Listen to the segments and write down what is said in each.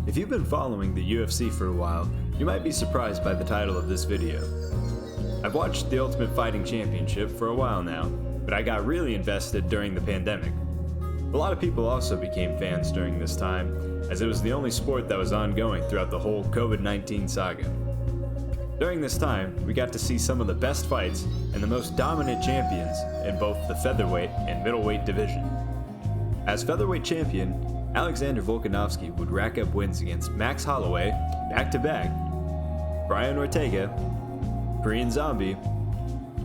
If you've been following the UFC for a while, you might be surprised by the title of this video. I've watched the Ultimate Fighting Championship for a while now, but I got really invested during the pandemic. A lot of people also became fans during this time, as it was the only sport that was ongoing throughout the whole COVID-19 saga. During this time, we got to see some of the best fights and the most dominant champions in both the featherweight and middleweight division. As featherweight champion, Alexander Volkanovski would rack up wins against Max Holloway back-to-back, Brian Ortega, Korean Zombie,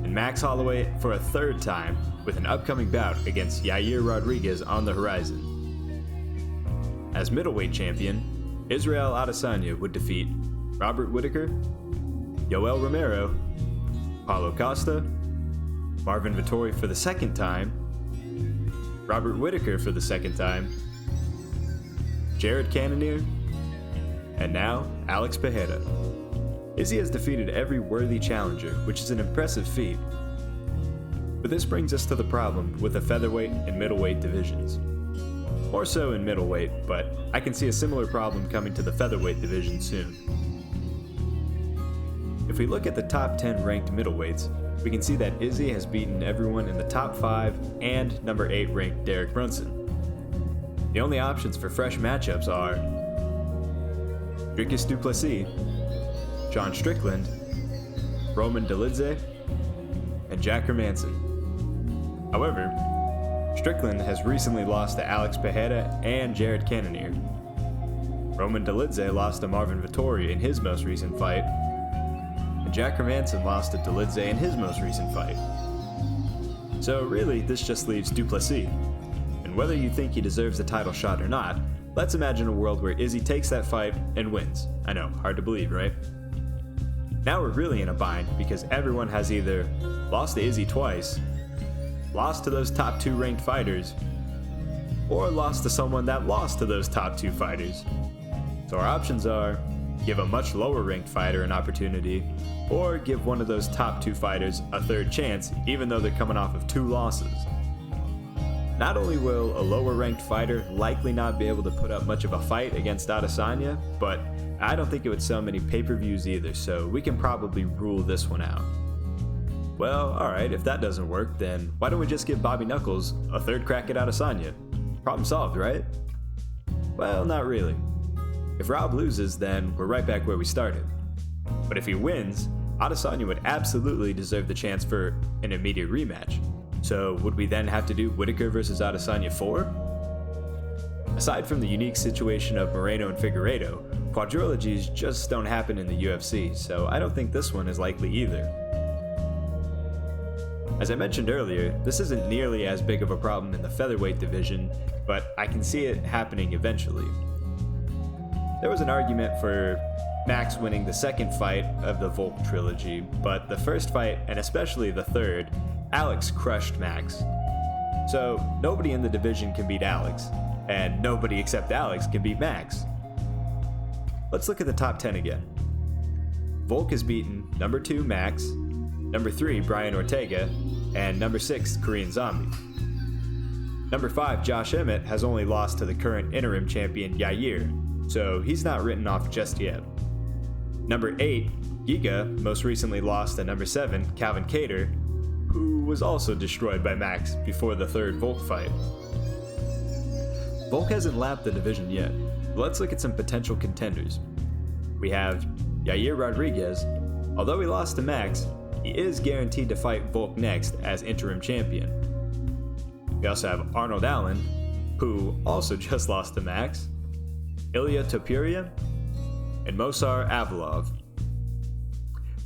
and Max Holloway for a third time with an upcoming bout against Yair Rodriguez on the horizon. As middleweight champion, Israel Adesanya would defeat Robert Whittaker, Yoel Romero, Paulo Costa, Marvin Vettori for the second time, Robert Whittaker for the second time, Jared Cannonier, and now Alex Pereira. Izzy has defeated every worthy challenger, which is an impressive feat. But this brings us to the problem with the featherweight and middleweight divisions. More so in middleweight, but I can see a similar problem coming to the featherweight division soon. If we look at the top 10 ranked middleweights, we can see that Izzy has beaten everyone in the top 5 and number 8 ranked Derek Brunson. The only options for fresh matchups are Dricus du Plessis, Sean Strickland, Roman Dolidze, and Jack Hermanson. However, Strickland has recently lost to Alex Pereira and Jared Cannonier. Roman Dolidze lost to Marvin Vettori in his most recent fight, and Jack Hermanson lost to Dolidze in his most recent fight. So really, this just leaves du Plessis. And whether you think he deserves the title shot or not, let's imagine a world where Izzy takes that fight and wins. I know, hard to believe, right? Now we're really in a bind because everyone has either lost to Izzy twice, lost to those top 2 ranked fighters, or lost to someone that lost to those top 2 fighters. So our options are give a much lower ranked fighter an opportunity, or give one of those top 2 fighters a third chance even though they're coming off of 2 losses. Not only will a lower ranked fighter likely not be able to put up much of a fight against Adesanya, but I don't think it would sell many pay-per-views either, so we can probably rule this one out. Well, alright, if that doesn't work, then why don't we just give Bobby Knuckles a third crack at Adesanya? Problem solved, right? Well, not really. If Rob loses, then we're right back where we started. But if he wins, Adesanya would absolutely deserve the chance for an immediate rematch. So would we then have to do Whittaker versus Adesanya 4? Aside from the unique situation of Moreno and Figueiredo, quadrilogies just don't happen in the UFC, so I don't think this one is likely either. As I mentioned earlier, this isn't nearly as big of a problem in the featherweight division, but I can see it happening eventually. There was an argument for Max winning the second fight of the Volk trilogy, but the first fight, and especially the third, Alex crushed Max. So nobody in the division can beat Alex, and nobody except Alex can beat Max. Let's look at the top 10 again. Volk has beaten number 2 Max, number 3 Brian Ortega, and number 6 Korean Zombie. Number 5 Josh Emmett has only lost to the current interim champion Yair, so he's not written off just yet. Number 8 Giga most recently lost to number 7 Calvin Kattar, who was also destroyed by Max before the third Volk fight. Volk hasn't lapped the division yet, but let's look at some potential contenders. We have Yair Rodriguez. Although he lost to Max, he is guaranteed to fight Volk next as interim champion. We also have Arnold Allen, who also just lost to Max, Ilya Topuria, and Mosar Avalov.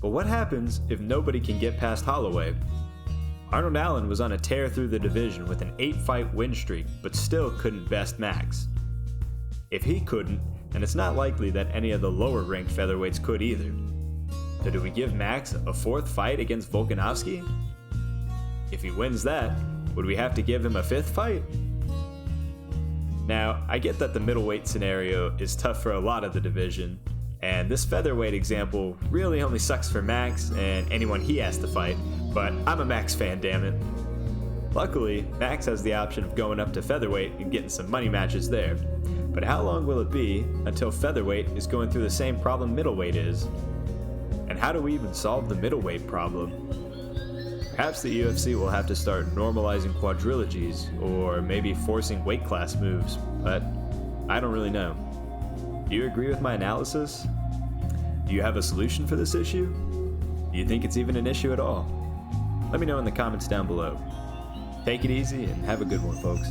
But what happens if nobody can get past Holloway? Arnold Allen was on a tear through the division with an 8-fight win streak, but still couldn't best Max. If he couldn't, then it's not likely that any of the lower ranked featherweights could either. So do we give Max a 4th fight against Volkanovski? If he wins that, would we have to give him a 5th fight? Now, I get that the middleweight scenario is tough for a lot of the division, and this featherweight example really only sucks for Max and anyone he has to fight, but I'm a Max fan, damn it. Luckily, Max has the option of going up to featherweight and getting some money matches there. But how long will it be until featherweight is going through the same problem middleweight is? And how do we even solve the middleweight problem? Perhaps the UFC will have to start normalizing quadrilogies, or maybe forcing weight class moves, but I don't really know. Do you agree with my analysis? Do you have a solution for this issue? Do you think it's even an issue at all? Let me know in the comments down below. Take it easy and have a good one, folks.